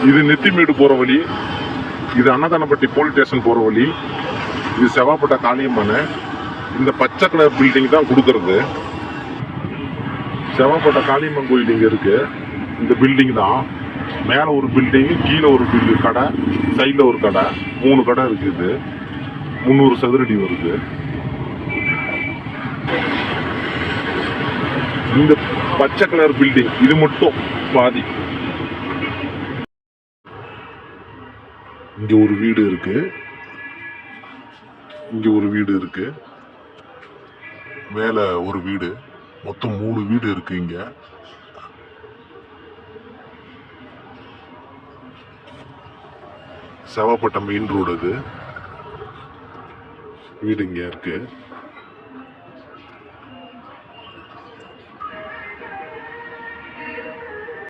இது நெத்திமேடு போற வழி, இது அன்னதானப்பட்டி போலீஸ் ஸ்டேஷன் போற வழி, இது செவாப்பட்ட காளியம்மன். இந்த பச்சை கலர் பில்டிங் தான் கொடுக்கறது. செவாப்பட்ட காளியம்மன் கோயில் இங்க இருக்கு. இந்த பில்டிங் தான். மேல ஒரு பில்டிங், கீழே ஒரு பில்டிங், கடை, சைட்ல ஒரு கடை, 3 கடை இருக்குது. 300 சதுரடி வருது. இந்த பச்சை கலர் பில்டிங் இது மட்டும் பாதி. இங்க ஒரு வீடு இருக்கு, இங்க ஒரு வீடு இருக்கு, மேல ஒரு வீடு, மொத்தம் 3 வீடு இருக்கு இங்க. செவாப்பட்ட மெயின் ரோடு இது. வீடு இங்க இருக்கு.